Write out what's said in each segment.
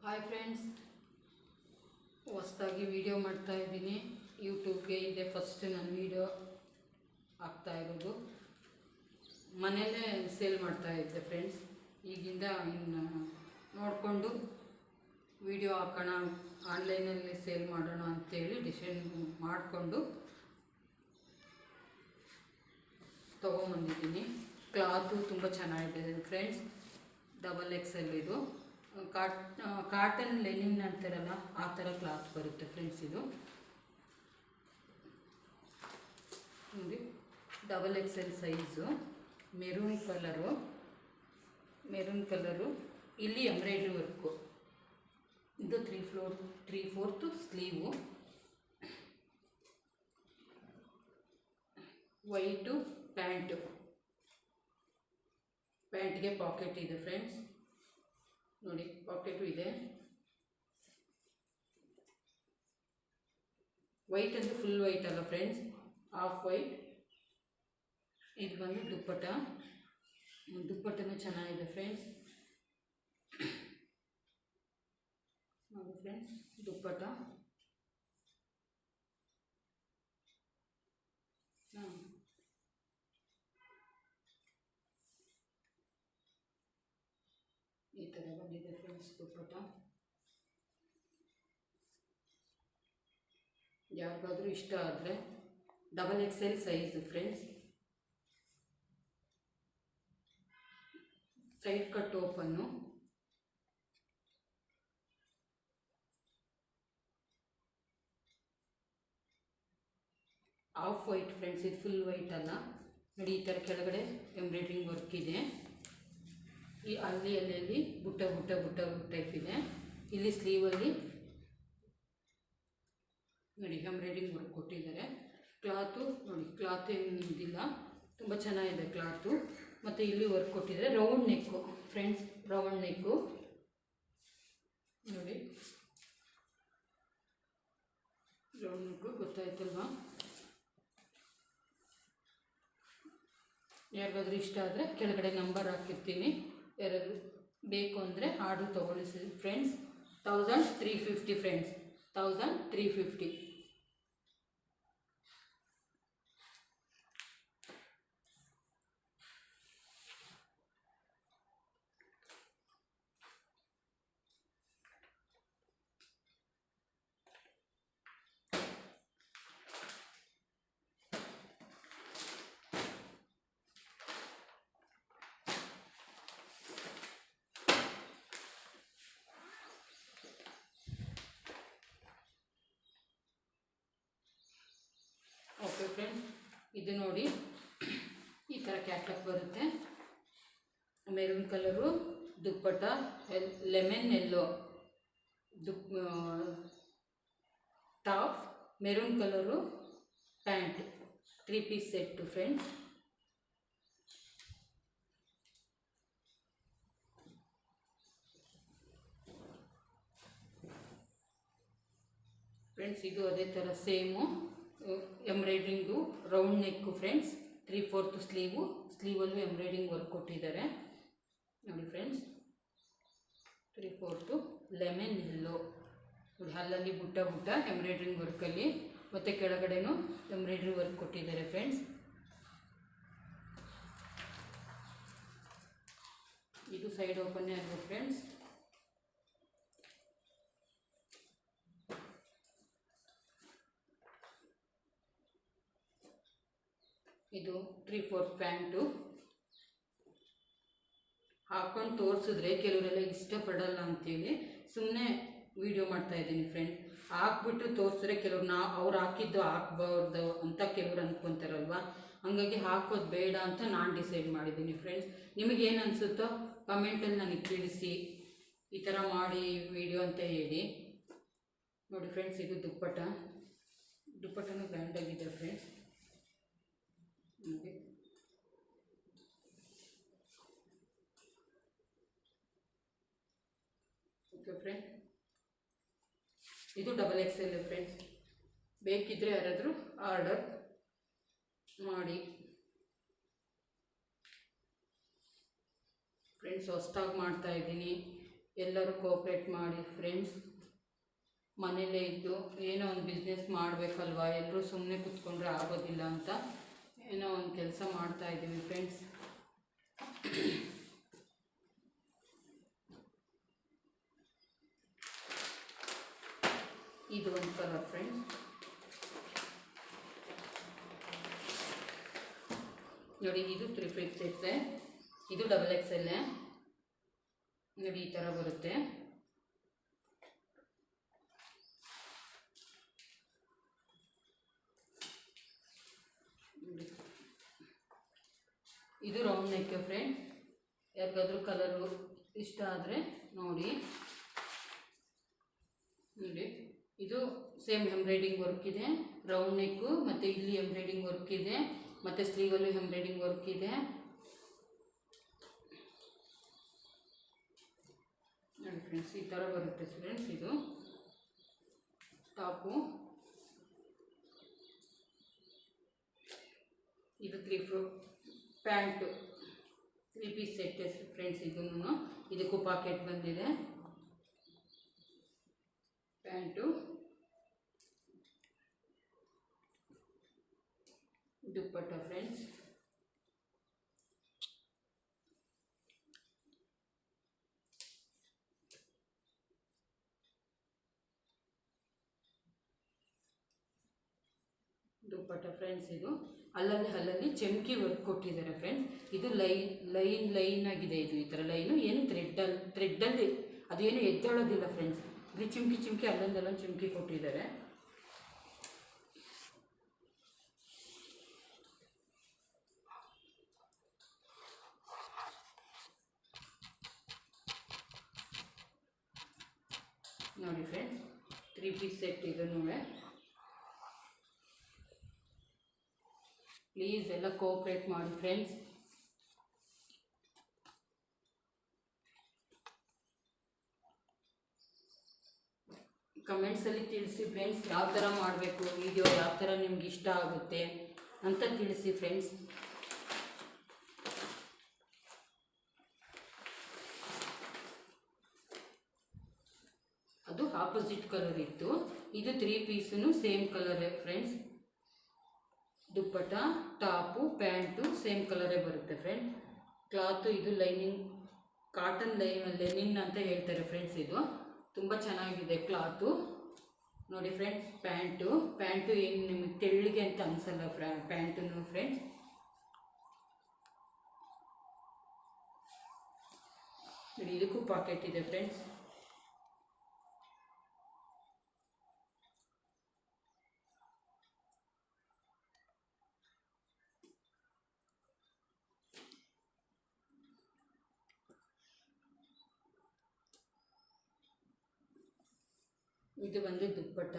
Hi friends, ಹೊಸದಾಗಿ video ಮಾಡ್ತಾಯಿದ್ದೀನಿ. ಯೂಟ್ಯೂಬ್ಗೆ ಇದೆ ಫಸ್ಟ್ ನಾನು ವಿಡಿಯೋ ಹಾಕ್ತಾಯಿರೋದು. ಮನೆಯಲ್ಲೇ ಸೇಲ್ ಮಾಡ್ತಾಯಿದ್ದೆ ಫ್ರೆಂಡ್ಸ್. ಈಗಿಂದ ಇನ್ನು ನೋಡಿಕೊಂಡು ವಿಡಿಯೋ ಹಾಕೋಣ, ಆನ್ಲೈನಲ್ಲಿ ಸೇಲ್ ಮಾಡೋಣ ಅಂಥೇಳಿ ಡಿಸೈನ್ ಮಾಡಿಕೊಂಡು ತೊಗೊಂಬಂದಿದ್ದೀನಿ. ಕ್ಲಾತು ತುಂಬ ಚೆನ್ನಾಗಿದೆ ಫ್ರೆಂಡ್ಸ್. XXL ಇದು ಕಾಟನ್ ಲೆನಿನ್ ಅಂತಾರಲ್ಲ ಆ ಥರ ಕ್ಲಾತ್ ಬರುತ್ತೆ ಫ್ರೆಂಡ್ಸ್. ಇದು ನೋಡಿ XXL ಸೈಜು, ಮೆರೂನ್ ಕಲರು. ಇಲ್ಲಿ ಎಂಬ್ರಾಯ್ಡ್ರಿ ವರ್ಕು. ಇದು 3/4 ಸ್ಲೀವು, ವೈಟು ಪ್ಯಾಂಟ್ಗೆ ಪಾಕೆಟ್ ಇದೆ ಫ್ರೆಂಡ್ಸ್. ನೋಡಿ ಪಾಕೆಟು ಇದೆ. ವೈಟ್ ಅಂದರೆ ಫುಲ್ ವೈಟ್ ಅಲ್ಲ ಫ್ರೆಂಡ್ಸ್, ಹಾಫ್ ವೈಟ್. ಇದು ಬಂದು ದುಪ್ಪಟ್ಟನೂ ಚೆನ್ನಾಗಿದೆ ಫ್ರೆಂಡ್ಸ್. ನೋಡಿ ಫ್ರೆಂಡ್ಸ್, ದುಪ್ಪಟ್ಟ ಈ ಥರ ಬಂದಿದೆ ಫ್ರೆಂಡ್ಸ್ ದುಪ್ಪಟ್ಟ. ಯಾರಿಗಾದರೂ ಇಷ್ಟ ಆದರೆ XXL size friends. Side cut open. Half white friends, ಇದು ಫುಲ್ ವೈಟ್ ಅಲ್ಲ. ನೋಡಿ ಈ ಥರ ಕೆಳಗಡೆ ಎಂಬ್ರಾಯ್ಡ್ರಿಂಗ್ ವರ್ಕ್ ಇದೆ. ಅಲ್ಲಿ ಬುಟ್ಟ ಟೈಪ್ ಇದೆ. ಇಲ್ಲಿ ಸ್ಲೀವಲ್ಲಿ ನೋಡಿ ಎಂಬ್ರಾಯ್ಡ್ರಿಂಗ್ ವರ್ಕ್ ಕೊಟ್ಟಿದ್ದಾರೆ. ಕ್ಲಾತು ನೋಡಿ, ಕ್ಲಾತ್ ಏನಿಲ್ಲ, ತುಂಬ ಚೆನ್ನಾಗಿದೆ ಕ್ಲಾತು. ಮತ್ತು ಇಲ್ಲಿ ವರ್ಕ್ ಕೊಟ್ಟಿದ್ದಾರೆ. ರೌಂಡ್ ನೆಕ್ಕು ಫ್ರೆಂಡ್ಸ್, ರೌಂಡ್ ನೆಕ್ಕು ನೋಡಿ. ರೌಂಡ್ ನೆಕ್ಕು ಗೊತ್ತಾಯ್ತಲ್ವಾ? ಯಾರಿಗಾದ್ರೂ ಇಷ್ಟ ಆದರೆ ಕೆಳಗಡೆ ನಂಬರ್ ಹಾಕಿರ್ತೀನಿ. ಯಾರಾದರೂ ಬೇಕು ಅಂದರೆ ಆರ್ಡ್ರ್ ತೊಗೊಳ್ಳಿ ಫ್ರೆಂಡ್ಸ್. 1350 ಫ್ರೆಂಡ್ಸ್, 1350. ಓಕೆ ಫ್ರೆಂಡ್ಸ್, ಇದು ನೋಡಿ ಈ ಥರ ಕ್ಯಾಟ್ಲಾಗ್ ಬರುತ್ತೆ. Maroon colour dupatta, lemon yellow top, maroon colour pant, 3 piece set friends. ಇದು ಅದೇ ಥರ same embroidering, round neck friends. 3/4 ಸ್ಲೀವಲ್ಲೂ ಎಂಬ್ರಾಯ್ಡ್ರಿಂಗ್ ವರ್ಕ್ ಕೊಟ್ಟಿದ್ದಾರೆ ನೋಡಿ ಫ್ರೆಂಡ್ಸ್. 3/4 ಲೆಮನ್ ಎಲ್ಲೋ ನೋಡಿ, ಅಲ್ಲಲ್ಲಿ ಬುಟ್ಟ ಎಂಬ್ರಾಯ್ಡ್ರಿಂಗ್ ವರ್ಕಲ್ಲಿ, ಮತ್ತು ಕೆಳಗಡೆನೂ ಎಂಬ್ರಾಯ್ಡ್ರಿ ವರ್ಕ್ ಕೊಟ್ಟಿದ್ದಾರೆ ಫ್ರೆಂಡ್ಸ್. ಇದು ಸೈಡ್ ಓಪನ್ನೇ ಆಗಿದೆ ಫ್ರೆಂಡ್ಸ್. ಇದು 3/4 ಪ್ಯಾಂಟು. ಹಾಕ್ಕೊಂಡು ತೋರಿಸಿದ್ರೆ ಕೆಲವರೆಲ್ಲ ಇಷ್ಟಪಡಲ್ಲ ಅಂತೇಳಿ ಸುಮ್ಮನೆ ವಿಡಿಯೋ ಮಾಡ್ತಾಯಿದ್ದೀನಿ ಫ್ರೆಂಡ್. ಹಾಕ್ಬಿಟ್ಟು ತೋರಿಸಿದ್ರೆ ಕೆಲವ್ರು ಅವ್ರು ಹಾಕಿದ್ದು ಹಾಕ್ಬಾರ್ದು ಅಂತ ಕೆಲವ್ರು ಅಂದ್ಕೊತಾರಲ್ವ. ಹಾಗಾಗಿ ಹಾಕೋದು ಬೇಡ ಅಂತ ನಾನು ಡಿಸೈಡ್ ಮಾಡಿದ್ದೀನಿ ಫ್ರೆಂಡ್ಸ್. ನಿಮಗೇನು ಅನಿಸುತ್ತೋ ಕಮೆಂಟಲ್ಲಿ ನನಗೆ ತಿಳಿಸಿ, ಈ ಥರ ಮಾಡಿ ವಿಡಿಯೋ ಅಂತ ಹೇಳಿ. ನೋಡಿ ಫ್ರೆಂಡ್ಸ್, ಇದು ದುಪ್ಪಟ್ಟನೂ ಗ್ರ್ಯಾಂಡಾಗಿದೆ ಫ್ರೆಂಡ್ಸ್. ಓಕೆ ಫ್ರೆಂಡ್, ಇದು XXL ಫ್ರೆಂಡ್ಸ್. ಬೇಕಿದ್ದರೆ ಯಾರಾದರೂ ಆರ್ಡರ್ ಮಾಡಿ ಫ್ರೆಂಡ್ಸ್. ಹೊಸ್ದಾಗಿ ಮಾಡ್ತಾಯಿದ್ದೀನಿ. ಎಲ್ಲರೂ ಕೋಆಪ್ರೇಟ್ ಮಾಡಿ ಫ್ರೆಂಡ್ಸ್. ಮನೇಲೇ ಇದ್ದು ಏನೋ ಒಂದು ಬಿಸ್ನೆಸ್ ಮಾಡಬೇಕಲ್ವಾ, ಎಲ್ಲರೂ ಸುಮ್ಮನೆ ಕೂತ್ಕೊಂಡ್ರೆ ಆಗೋದಿಲ್ಲ ಅಂತ ಏನೋ ಒಂದು ಕೆಲಸ ಮಾಡ್ತಾ ಇದ್ದೀವಿ ಫ್ರೆಂಡ್ಸ್. ಇದು ಒಂದು ಕಲರ್ ಫ್ರೆಂಡ್ಸ್. ನೋಡಿ, ಇದು 3/4 ಇದು XXL. ನೋಡಿ ಈ ಥರ ಬರುತ್ತೆ. ಇದು ರೌಂಡ್ ನೆಕ್ ಫ್ರೆಂಡ್. ಯಾರಿಗಾದ್ರೂ ಕಲರು ಇಷ್ಟ ಆದರೆ ನೋಡಿ. ನೋಡಿ, ಇದು ಸೇಮ್ ಎಂಬ್ರಾಯ್ಡಿಂಗ್ ವರ್ಕ್ ಇದೆ. ರೌಂಡ್ ನೆಕ್ಕು ಮತ್ತು ಇಲ್ಲಿ ಎಂಬ್ರಾಯ್ಡಿಂಗ್ ವರ್ಕ್ ಇದೆ, ಮತ್ತು ಸ್ಲೀವಲ್ಲೂ ಎಂಬ್ರಾಯ್ಡಿಂಗ್ ವರ್ಕ್ ಇದೆ. ನೋಡಿ ಫ್ರೆಂಡ್ಸ್, ಈ ಥರ ಬರುತ್ತೆ ಫ್ರೆಂಡ್ಸ್. ಇದು ಟಾಪು. ಇದು 3/4 ಪ್ಯಾಂಟು 3 ಪೀಸ್ ಸೆಟ್ ಫ್ರೆಂಡ್ಸ್. ಇದಕ್ಕೂ ಪಾಕೆಟ್ ಬಂದಿದೆ. ಪ್ಯಾಂಟು, ದುಪ್ಪಟ್ಟ ಫ್ರೆಂಡ್ಸ್. ದುಪ್ಪಟ್ಟ ಫ್ರೆಂಡ್ಸ್. ಇದು ಅಲ್ಲಲ್ಲಿ ಚಮ್ಕಿ ವರ್ಕ್ ಕೊಟ್ಟಿದ್ದಾರೆ ಫ್ರೆಂಡ್ಸ್. ಇದು ಲೈನ್ ಆಗಿದೆ. ಇದು ಈ ಥರ ಲೈನು ಏನು ಥ್ರೆಡ್ಡಲ್ಲಿ ಅದೇನು ಎದ್ದೇಳೋದಿಲ್ಲ ಫ್ರೆಂಡ್ಸ್. ಇದು ಚಿಮ್ಕಿ ಅಲ್ಲೊಂದಲ್ಲೊಂದು ಚಿಮ್ಕಿ ಕೊಟ್ಟಿದ್ದಾರೆ. ನೋಡಿ ಫ್ರೆಂಡ್ಸ್, 3 ಪೀಸ್ ಸೆಟ್. ಇದನ್ನು ಪ್ಲೀಸ್ ಎಲ್ಲ ಕೋಆಪ್ರೇಟ್ ಮಾಡಿ ಫ್ರೆಂಡ್ಸ್. ಕಮೆಂಟ್ಸಲ್ಲಿ ತಿಳಿಸಿ ಫ್ರೆಂಡ್ಸ್, ಯಾವ ಥರ ಮಾಡಬೇಕು ವಿಡಿಯೋ, ಯಾವ ಥರ ನಿಮ್ಗೆ ಇಷ್ಟ ಆಗುತ್ತೆ ಅಂತ ತಿಳಿಸಿ ಫ್ರೆಂಡ್ಸ್. ಅದು ಆಪೋಸಿಟ್ ಕಲರ್ ಇತ್ತು. ಇದು 3 ಪೀಸೂ ಸೇಮ್ ಕಲರೇ ಫ್ರೆಂಡ್ಸ್. ದುಪ್ಪಟ್ಟ, ಟಾಪು, ಪ್ಯಾಂಟು ಸೇಮ್ ಕಲರೇ ಬರುತ್ತೆ ಫ್ರೆಂಡ್. ಕ್ಲಾತು ಇದು ಲೈನಿಂಗ್, ಕಾಟನ್ ಲೆನಿನ್ ಅಂತ ಹೇಳ್ತಾರೆ ಫ್ರೆಂಡ್ಸ್. ಇದು ತುಂಬ ಚೆನ್ನಾಗಿದೆ ಕ್ಲಾತು. ನೋಡಿ ಫ್ರೆಂಡ್ಸ್, ಪ್ಯಾಂಟು ಏನು ನಿಮಗೆ ತೆಳ್ಳಗೆ ಅಂತ ಅನಿಸಲ್ಲ ಪ್ಯಾಂಟು ಫ್ರೆಂಡ್ಸ್. ನೋಡಿ, ಇದಕ್ಕೂ ಪಾಕೆಟ್ ಇದೆ ಫ್ರೆಂಡ್ಸ್. ಇದು ಬಂದು ದುಪ್ಪಟ್ಟ.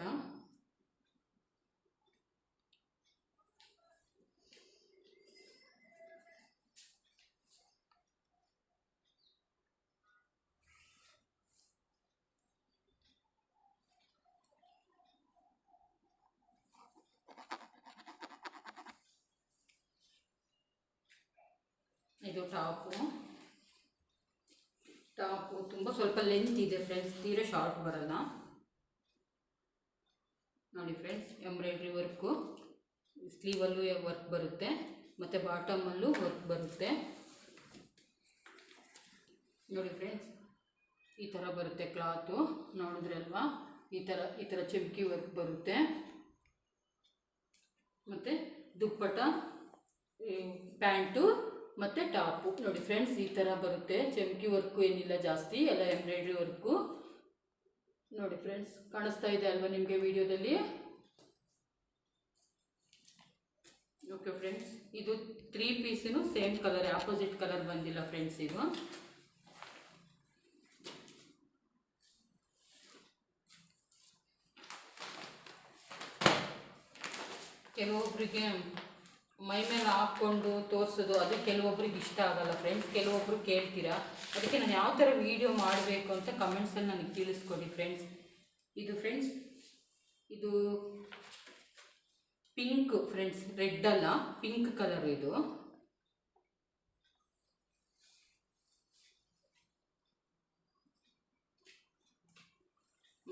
ಇದು ಟಾಪು ತುಂಬ ಸ್ವಲ್ಪ ಲೆಂತ್ ಇದೆ ಫ್ರೆಂಡ್ಸ್, ತೀರಾ ಶಾರ್ಟ್ ಬರಲ್ಲ. ನೋಡಿ ಫ್ರೆಂಡ್ಸ್, ಎಂಬ್ರಾಯ್ಡ್ರಿ ವರ್ಕು, ಸ್ಲೀವಲ್ಲೂ ವರ್ಕ್ ಬರುತ್ತೆ ಮತ್ತು ಬಾಟಮಲ್ಲೂ ವರ್ಕ್ ಬರುತ್ತೆ. ನೋಡಿ ಫ್ರೆಂಡ್ಸ್, ಈ ಥರ ಬರುತ್ತೆ ಕ್ಲಾತು. ನೋಡಿದ್ರಲ್ವಾ, ಈ ಥರ ಚಮ್ಕಿ ವರ್ಕ್ ಬರುತ್ತೆ. ಮತ್ತು ದುಪ್ಪಟ್ಟ, ಪ್ಯಾಂಟು ಮತ್ತು ಟಾಪು. ನೋಡಿ ಫ್ರೆಂಡ್ಸ್, ಈ ಥರ ಬರುತ್ತೆ. ಚಮ್ಕಿ ವರ್ಕು ಏನಿಲ್ಲ ಜಾಸ್ತಿ, ಎಲ್ಲ ಎಂಬ್ರಾಯ್ಡ್ರಿ ವರ್ಕು. ನೋಡಿ ಫ್ರೆಂಡ್ಸ್, ಕಾಣಿಸ್ತಾ ಇದೆ ಅಲ್ವಾ ನಿಮಗೆ ವಿಡಿಯೋದಲ್ಲಿ? ಓಕೆ ಫ್ರೆಂಡ್ಸ್, ಇದು 3 piece same colour, opposite colour ಬಂದಿಲ್ಲ ಫ್ರೆಂಡ್ಸ್. ಇದು ಕೆಲವೊಬ್ಬರಿಗೆ ಮೈ ಮೇಲೆ ಹಾಕ್ಕೊಂಡು ತೋರಿಸೋದು ಅದು ಕೆಲವೊಬ್ರಿಗೆ ಇಷ್ಟ ಆಗಲ್ಲ ಫ್ರೆಂಡ್ಸ್. ಕೆಲವೊಬ್ಬರು ಕೇಳ್ತೀರಾ, ಅದಕ್ಕೆ ನಾನು ಯಾವ ಥರ ವೀಡಿಯೋ ಮಾಡಬೇಕು ಅಂತ ಕಮೆಂಟ್ಸಲ್ಲಿ ನನಗೆ ತಿಳಿಸ್ಕೊಡಿ ಫ್ರೆಂಡ್ಸ್. ಇದು ಫ್ರೆಂಡ್ಸ್, ಇದು ಪಿಂಕ್ ಫ್ರೆಂಡ್ಸ್, ರೆಡ್ ಅಲ್ಲ, ಪಿಂಕ್ ಕಲರ್. ಇದು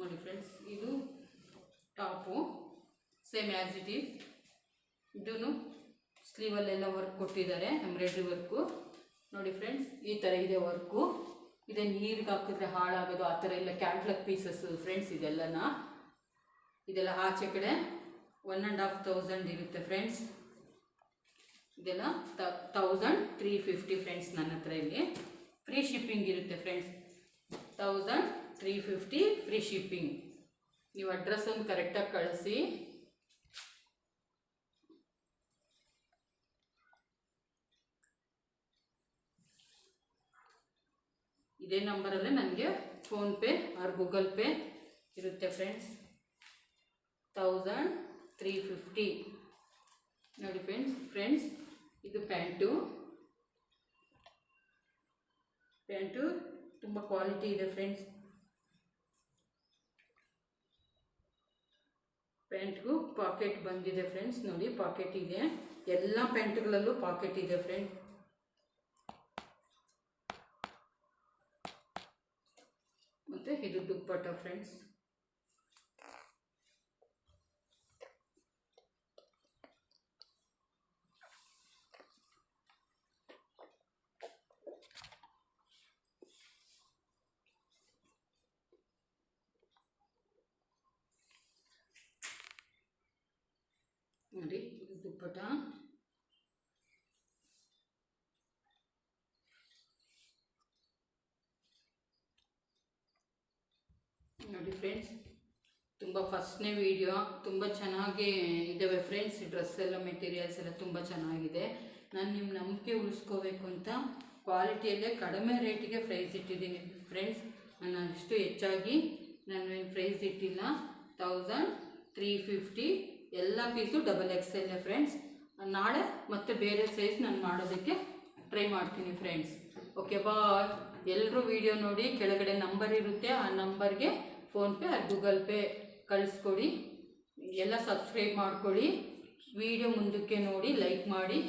ನೋಡಿ ಫ್ರೆಂಡ್ಸ್, ಇದು top same as it is. ಇದೂ ಸ್ಲೀವಲ್ಲೆಲ್ಲ ವರ್ಕ್ ಕೊಟ್ಟಿದ್ದಾರೆ, ಎಂಬ್ರಾಯ್ಡ್ರಿ ವರ್ಕು. ನೋಡಿ ಫ್ರೆಂಡ್ಸ್, ಈ ಥರ ಇದೆ ವರ್ಕು. ಇದೇ ನೀರಿಗೆ ಹಾಕಿದ್ರೆ ಹಾಳಾಗೋದು ಆ ಥರ ಎಲ್ಲ ಕ್ಯಾಟ್ಲಾಗ್ ಪೀಸಸ್ ಫ್ರೆಂಡ್ಸ್. ಇದೆಲ್ಲ ಆಚೆ ಕಡೆ 1,500 ಇರುತ್ತೆ ಫ್ರೆಂಡ್ಸ್. ಇದೆಲ್ಲ 1,350 ಫ್ರೆಂಡ್ಸ್. ನನ್ನ ಹತ್ರ ಇಲ್ಲಿ ಫ್ರೀ ಶಿಪ್ಪಿಂಗ್ ಇರುತ್ತೆ ಫ್ರೆಂಡ್ಸ್. 1,350 free shipping. ನೀವು ಅಡ್ರೆಸ್ ಒಂದು ಕರೆಕ್ಟಾಗಿ ಕಳಿಸಿ. ಇದೇ ನಂಬರಲ್ಲೇ ನನಗೆ ಫೋನ್ಪೇ ಆರ್ ಗೂಗಲ್ ಪೇ ಇರುತ್ತೆ ಫ್ರೆಂಡ್ಸ್. 1,350 ನೋಡಿ ಫ್ರೆಂಡ್ಸ್. ಇದು ಪ್ಯಾಂಟು ತುಂಬ ಕ್ವಾಲಿಟಿ ಇದೆ ಫ್ರೆಂಡ್ಸ್. ಪ್ಯಾಂಟ್ಗೂ ಪಾಕೆಟ್ ಬಂದಿದೆ ಫ್ರೆಂಡ್ಸ್. ನೋಡಿ ಪಾಕೆಟ್ ಇದೆ, ಎಲ್ಲ ಪ್ಯಾಂಟ್ಗಳಲ್ಲೂ ಪಾಕೆಟ್ ಇದೆ ಫ್ರೆಂಡ್ಸ್. ಮತ್ತು ಇದು ದುಪ್ಪಟ್ಟ ಫ್ರೆಂಡ್ಸ್. ನೋಡಿ ಇದು ದುಪ್ಪಟ್ಟ. ನೋಡಿ ಫ್ರೆಂಡ್ಸ್, ತುಂಬ ಫಸ್ಟ್ನೇ ವಿಡಿಯೋ. ತುಂಬ ಚೆನ್ನಾಗಿ ಇದ್ದಾವೆ ಫ್ರೆಂಡ್ಸ್. ಡ್ರೆಸ್ ಎಲ್ಲ ಮೆಟೀರಿಯಲ್ಸ್ ಎಲ್ಲ ತುಂಬ ಚೆನ್ನಾಗಿದೆ. ನಾನು ನಿಮ್ಮ ನಂಬಿಕೆ ಉಳಿಸ್ಕೋಬೇಕು ಅಂತ ಕ್ವಾಲಿಟಿಯಲ್ಲೇ ಕಡಿಮೆ ರೇಟಿಗೆ ಪ್ರೈಸ್ ಇಟ್ಟಿದ್ದೀನಿ ಫ್ರೆಂಡ್ಸ್. ನಾನು ಅಷ್ಟು ಹೆಚ್ಚಾಗಿ ನಾನು ಪ್ರೈಸ್ ಇಟ್ಟಿಲ್ಲ. 1,350 ಎಲ್ಲ ಪೀಸು XXL ಫ್ರೆಂಡ್ಸ್. ನಾಳೆ ಮತ್ತೆ ಬೇರೆ ಸೈಜ್ ನಾನು ಮಾಡೋದಕ್ಕೆ ಟ್ರೈ ಮಾಡ್ತೀನಿ ಫ್ರೆಂಡ್ಸ್. Okay bye. ಎಲ್ಲರೂ ವಿಡಿಯೋ ನೋಡಿ, ಕೆಳಗಡೆ ನಂಬರ್ ಇರುತ್ತೆ, ಆ ನಂಬರ್ಗೆ ಫೋನ್ಪೇ ಆರ್ ಗೂಗಲ್ ಪೇ ಕಳಿಸ್ಕೊಡಿ. ಎಲ್ಲ ಸಬ್ಸ್ಕ್ರೈಬ್ ಮಾಡ್ಕೊಳ್ಳಿ. ವಿಡಿಯೋ ಮುಂದಕ್ಕೆ ನೋಡಿ ಲೈಕ್ ಮಾಡಿ.